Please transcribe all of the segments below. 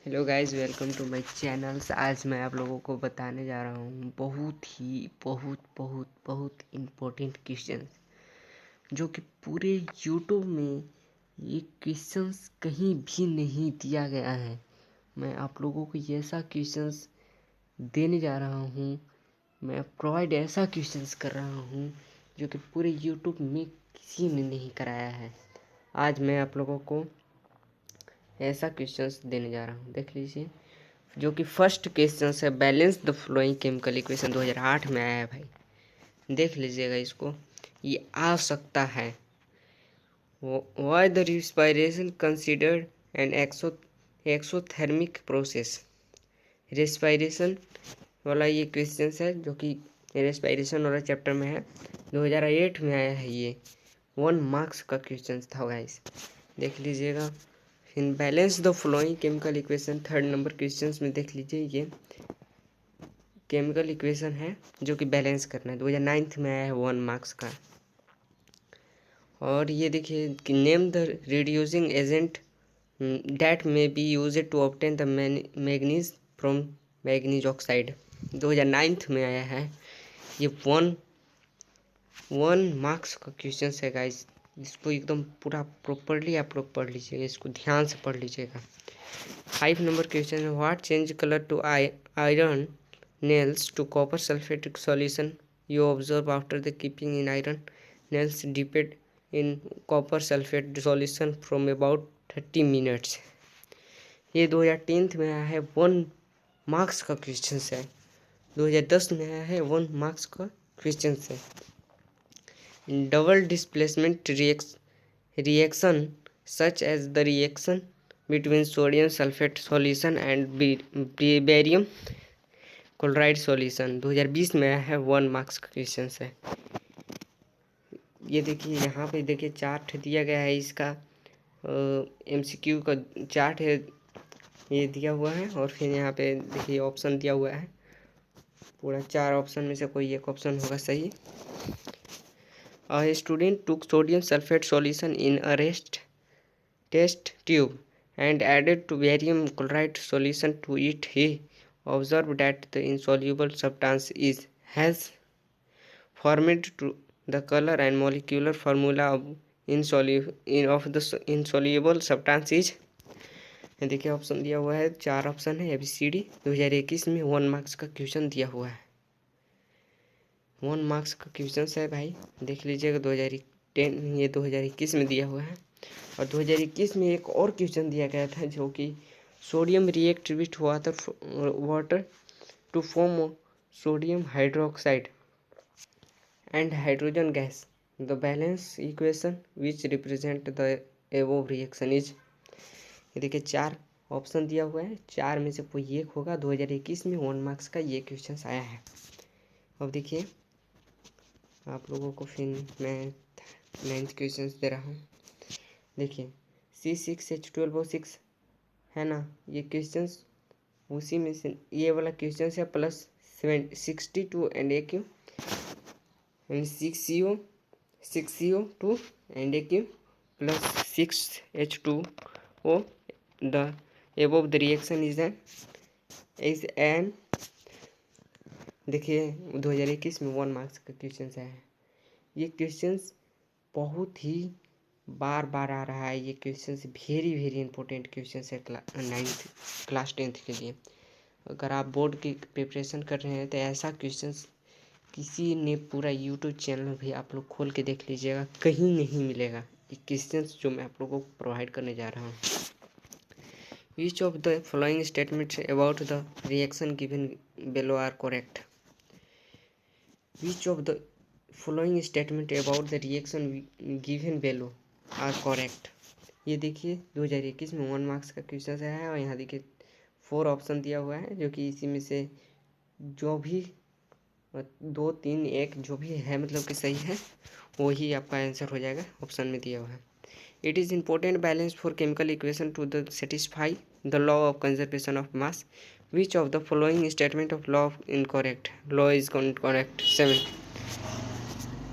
Hello guys, welcome to my channels. आज मैं आप लोगों को बताने जा रहा हूँ बहुत इम्पोर्टेंट क्वेश्चन जो कि पूरे यूट्यूब में ये क्वेश्चंस कहीं भी नहीं दिया गया है। मैं आप लोगों को ये ऐसा क्वेश्चंस देने जा रहा हूँ, मैं प्रोवाइड ऐसा क्वेश्चंस कर रहा हूँ जो कि पूरे यूट्यूब में किसी ने नहीं कराया है। आज मैं आप लोगों को ऐसा क्वेश्चंस देने जा रहा हूँ, देख लीजिए। जो कि फर्स्ट क्वेश्चन है, balance the flowing chemical equation 2008 में आया है भाई, देख लीजिएगा इसको। ये आ सकता है। Why the respiration considered an exothermic process. Respiration वाला ये क्वेश्चन है जो कि रेस्पायरेशन वाला चैप्टर में है, 2008 में आया है। ये 1 मार्क्स का क्वेश्चन था गाइस, देख लीजिएगा। In balance the flowing chemical equation, 3rd number question में देख लीजिए। ये केमिकल इक्वेशन है जो कि बैलेंस करना है, 2009 में आया है, 1 मार्क्स का। और ये देखिए कि name the reducing agent that may be use to obtain the manganese from manganese oxide, 2009 में आया है। ये 1 मार्क्स का क्वेश्चन है गाइस। इसको एकदम पूरा प्रॉपरली आप लोग पढ़ लीजिएगा, इसको ध्यान से पढ़ लीजिएगा। 5 नंबर क्वेश्चन है, what change colour to iron nails to copper sulfate solution you observe after the keeping in iron nails dipped in copper sulfate solution from about 30 minutes। ये 2010 में आया है, 1 मार्क्स का क्वेश्चन है। 2010 में आया है, 1 मार्क्स का क्वेश्चन है। Double displacement reaction such as the reaction between sodium sulfate solution and barium chloride solution, 2020 में आया है, 1 मार्क्स का क्वेश्चन है। ये देखिए यहाँ पे देखिए चार्ट दिया गया है, इसका MCQ का चार्ट है, ये दिया हुआ है। और फिर यहाँ पे देखिए ऑप्शन दिया हुआ है, पूरा 4 ऑप्शन में से कोई एक ऑप्शन होगा सही। Student took sodium sulphate solution in a test tube and added to barium chloride solution to it. He observed that the insoluble substance has formed to the color and molecular formula of the insoluble substance is। देखिए option दिया हुआ है, 4 option है ABCD। 2021 में 1 marks का question दिया हुआ है, 1 मार्क्स का क्वेश्चन है भाई, देख लीजिएगा। 2010 ये 2021 में दिया हुआ है। और 2021 में एक और क्वेश्चन दिया गया था जो कि sodium react with water to form sodium hydroxide and hydrogen gas, the balance equation which represent the above reaction is. ये देखिए 4 ऑप्शन दिया हुआ है, 4 में से कोई एक होगा। 2021 में 1 मार्क्स का ये क्वेश्चन आया है। अब देखिए आप लोगों को फिर मैं 9th क्वेश्चन दे रहा हूँ। देखिए C6H12O6 है ना, ये क्वेश्चंस उसी में से ये वाला क्वेश्चन है, plus 62 and AQ 6CO2 and AQ plus 6H2O। The above the reaction is an देखिए 2021 में 1 मार्क्स का क्वेश्चन है। ये क्वेश्चंस बहुत ही बार बार आ रहा है। ये क्वेश्चन वेरी इंपॉर्टेंट क्वेश्चन है क्लास 10th के लिए। अगर आप बोर्ड की प्रिपरेशन कर रहे हैं तो ऐसा क्वेश्चन किसी ने पूरा यूट्यूब चैनल भी आप लोग खोल के देख लीजिएगा, कहीं नहीं मिलेगा ये क्वेश्चन जो मैं आप लोगों को प्रोवाइड करने जा रहा हूँ। Which of the following statements about the reaction given below are correct. Which of the following statement about the reaction given below are correct. ये देखिए 2021 में 1 मार्क्स का क्वेश्चन है। और यहाँ देखिए 4 ऑप्शन दिया हुआ है, जो कि इसी में से जो भी 2, 3, 1 जो भी है मतलब कि सही है वही आपका आंसर हो जाएगा, ऑप्शन में दिया हुआ है। It is important balance for chemical equation two the satisfy the law of conservation of mass. Which of the following statement of law of incorrect, law is correct 7।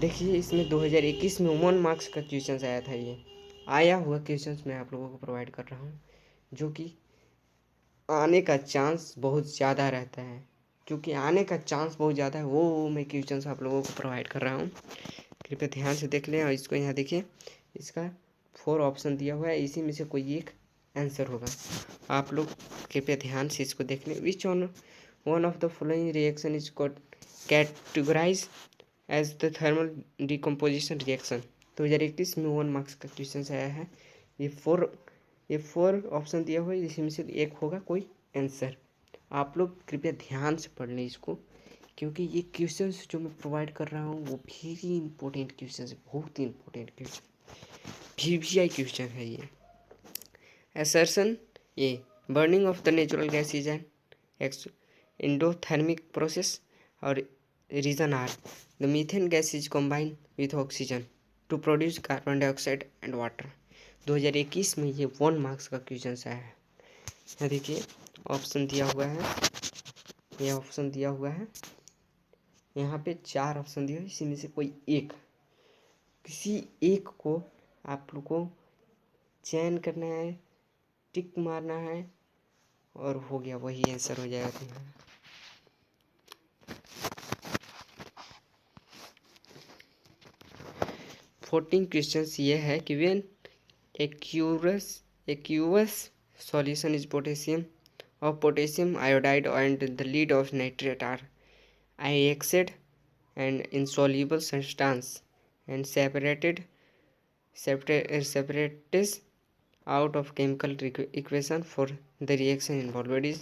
देखिए इसमें 2021 में 1 मार्क्स का क्वेश्चन आया था। ये आया हुआ क्वेश्चन मैं आप लोगों को प्रोवाइड कर रहा हूँ, जो कि आने का चांस बहुत ज़्यादा रहता है, क्योंकि आने का चांस बहुत ज़्यादा है वो मैं क्वेश्चंस आप लोगों को प्रोवाइड कर रहा हूँ। कृपया ध्यान से देख लें और इसको यहाँ देखिए, इसका 4 ऑप्शन दिया हुआ है, इसी में से कोई एक आंसर होगा। आप लोग कृपया ध्यान से इसको देख लें। Which one of the following reaction is categorise as the thermal decomposition reaction. 2021 में 1 मार्क्स का क्वेश्चन आया है। ये फोर ऑप्शन दिया हुआ है, जिसमें से एक होगा कोई आंसर। आप लोग कृपया ध्यान से पढ़ लें इसको, क्योंकि ये क्वेश्चंस जो मैं प्रोवाइड कर रहा हूँ वो वेरी इंपॉर्टेंट क्वेश्चन है, बहुत ही इंपॉर्टेंट क्वेश्चन, VVI क्वेश्चन है ये। Assertion A, burning of the natural gas is an endothermic process. और reason R, the methane gas is combined with oxygen to produce carbon dioxide and water. 2021 में ये 1 marks का question आया है। यहाँ देखिए ऑप्शन दिया हुआ है, ये ऑप्शन दिया हुआ है, यहाँ पे 4 ऑप्शन दिया है, इसी में से कोई एक, किसी एक को आप लोग को चयन करना है, टिक मारना है और हो गया, वही आंसर हो जाएगा तुम्हारा। फोर्टीन क्वेश्चन ये है कि when aqueous solution is potassium iodide and the lead of nitrate are iexed and insoluble substance and separated out of chemical equation for the reaction involved is।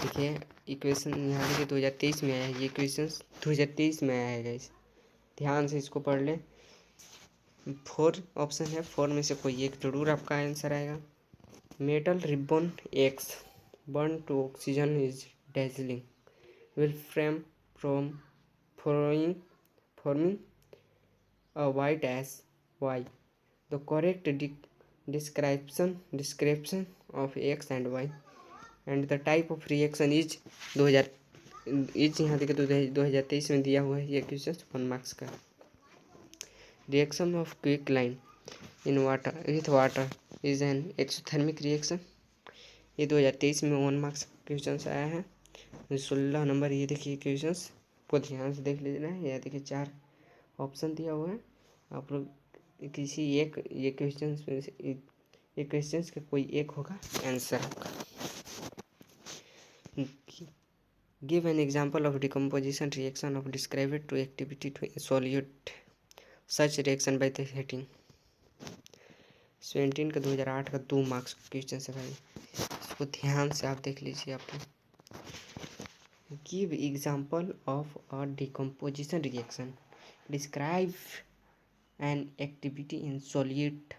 देखिए इक्वेशन यहाँ देखिए 2023 में आया है, ये क्वेश्चन 2023 में आया है गाइस, ध्यान से इसको पढ़ लें। 4 ऑप्शन है, 4 में से कोई एक जरूर आपका आंसर आएगा। Metal ribbon X burn to oxygen is dazzling will frame from forming a white ash. Why? The correct description of X and Y and the type of reaction is 2000 is यहाँ देखिए 2023 में दिया हुआ है ये question 1 marks का। Reaction of quicklime in water with water is an exothermic reaction. ये 2023 में 1 मार्क्स क्वेश्चन आया है। 16 नंबर ये देखिए क्वेश्चन को ध्यान से देख लीजिए। ये देखिए 4 ऑप्शन दिया हुआ है, आप लोग किसी एक ये क्वेश्चन में से ये क्वेश्चन का कोई एक होगा आंसर आपका। Give an example of decomposition reaction of describe to activity to solute such reaction by the heating. 17 का 2008 का 2 मार्क्स क्वेश्चन है भाई, इसको ध्यान से आप देख लीजिए। आप give example of a decomposition reaction describe an activity in solute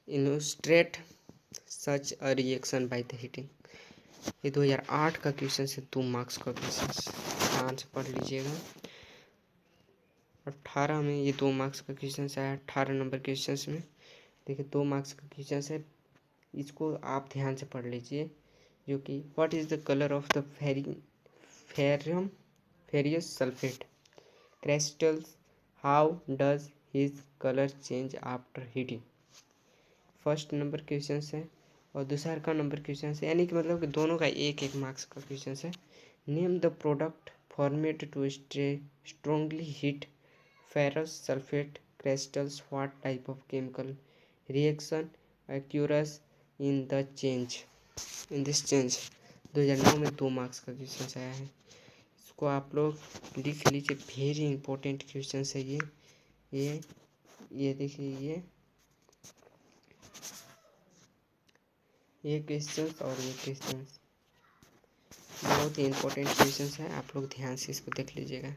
illustrate such a reaction by the heating. ये 2008 का क्वेश्चन है, 2 मार्क्स का क्वेश्चन, ध्यान से पढ़ लीजिएगा। 18 में ये 2 मार्क्स का क्वेश्चन आया, 18 नंबर क्वेश्चन में देखिए 2 मार्क्स का क्वेश्चन है, इसको आप ध्यान से पढ़ लीजिए। जो कि what is the colour of the furious sulphate crystals, how does his colour change after heating. First number question है और दूसरा का नंबर क्वेश्चन है, यानी कि मतलब कि दोनों का एक एक मार्क्स का क्वेश्चन है। Name the product format to strongly heat ferrous sulphate crystals, what type of chemical reaction occurs in this change। 2009 में 2 मार्क्स का क्वेश्चन आया है, इसको आप लोग लिख लीजिए, वेरी इंपॉर्टेंट क्वेश्चन है ये देखिए ये क्वेश्चन और ये क्वेश्चन बहुत ही इंपॉर्टेंट क्वेश्चन है, आप लोग ध्यान से इसको देख लीजिएगा।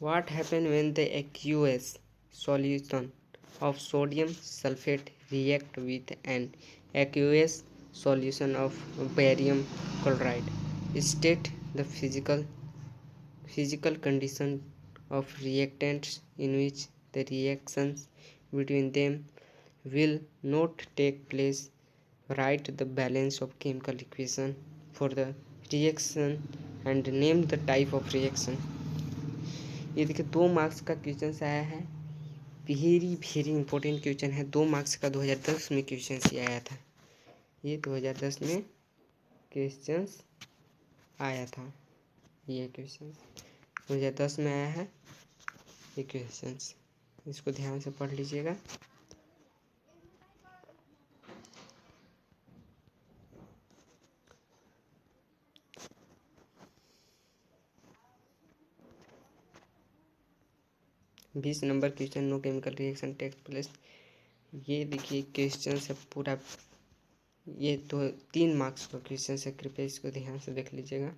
What happens when the aqueous solution of sodium sulfate react with an aqueous solution of barium chloride? State the physical condition of reactants in which the reactions between them will not take place. Write the balance of chemical equation for the reaction and name the type of reaction। ये देखिए 2 marks का question आया है, very very important question है, 2 marks का 2010 में question आया था। ये 2010 में क्वेश्चंस आया था। ये क्वेश्चन 2010 में आया है ये क्वेश्चंस, इसको ध्यान से पढ़ लीजिएगा। बीस number question, no chemical reaction take place. ये देखिए क्वेश्चन है पूरा, ये तो 3 मार्क्स का क्वेश्चन है, कृपया इसको ध्यान से देख लीजिएगा,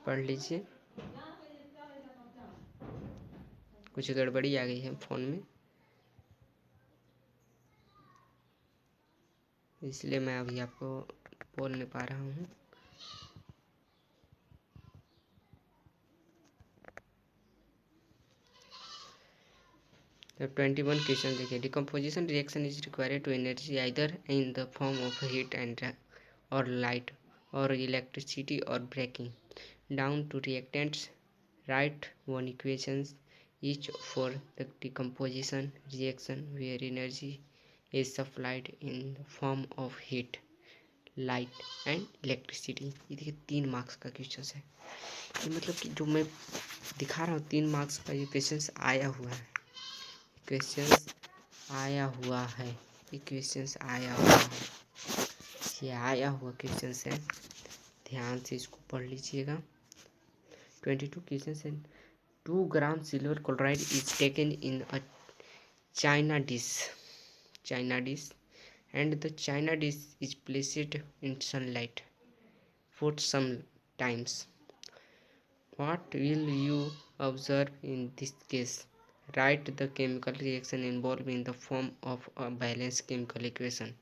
पढ़ लीजिए। कुछ गड़बड़ी आ गई है फ़ोन में, इसलिए मैं अभी आपको बोल नहीं पा रहा हूँ। अब 21 क्वेश्चन देखिए, decomposition reaction is required to energy either in the form of heat and और लाइट और इलेक्ट्रिसिटी और breaking down to reactants. Right one equations each for the decomposition reaction where energy is supplied in the form of heat, light and electricity। ये देखिए 3 marks का question है। ये मतलब कि जो मैं दिखा रहा हूँ 3 मार्क्स का ये क्वेश्चन आया हुआ है, क्वेश्चंस आया हुआ है, ये क्वेश्चंस आया हुआ है, ये आया हुआ क्वेश्चंस है, ध्यान से इसको पढ़ लीजिएगा। 22 क्वेश्चन है, 2 gram silver chloride is taken in a china dish and the china dish is placed in sunlight for some times. What will you observe in this case? Write the chemical reaction involved in the form of a balanced chemical equation.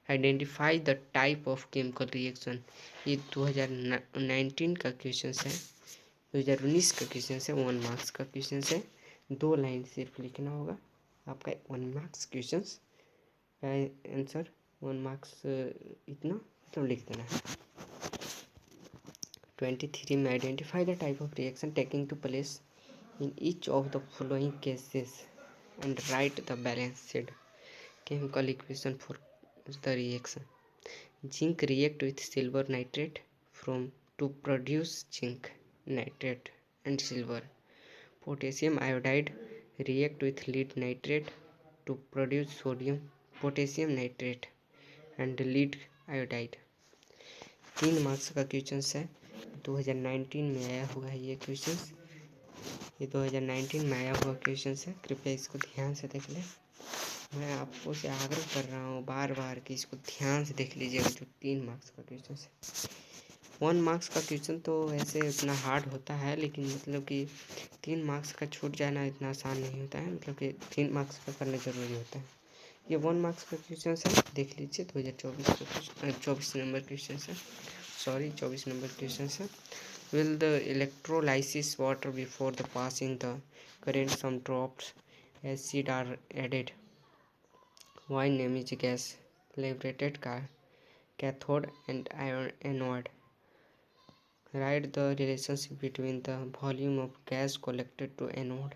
Identify the type of chemical reaction। ये 2019 का question है, 2019 का question है, 1 marks का question है। 2 line सिर्फ लिखना होगा आपका 1 मार्क्स क्वेश्चन का आंसर, 1 मार्क्स इतना तो लिख देना है। 23 में identify the type of reaction taking to place in each of the following cases and write the balanced chemical equation for the reaction। Zinc react with silver nitrate from to produce zinc nitrate and silver। Potassium iodide react with lead nitrate to produce sodium potassium nitrate and lead iodide। 3 marks का question है, 2019 में आया हुआ है ये question, ये 2019 में आया हुआ क्वेश्चन है, कृपया इसको ध्यान से देख लें। मैं आपको से आग्रह कर रहा हूँ बार बार कि इसको ध्यान से देख लीजिएगा, जो 3 मार्क्स का क्वेश्चन है। 1 मार्क्स का क्वेश्चन तो वैसे उतना हार्ड होता है, लेकिन मतलब कि 3 मार्क्स का छूट जाना इतना आसान नहीं होता है, मतलब कि 3 मार्क्स का करना ज़रूरी होता है। ये 1 मार्क्स का क्वेश्चन है, देख लीजिए 2024 का 24 नंबर क्वेश्चन है, सॉरी 24 नंबर क्वेश्चन है। Will the electrolysis water before the passing the current some drops acid are added. Wine name is gas liberated cathode and anode। Write the relationship between the volume of gas collected to anode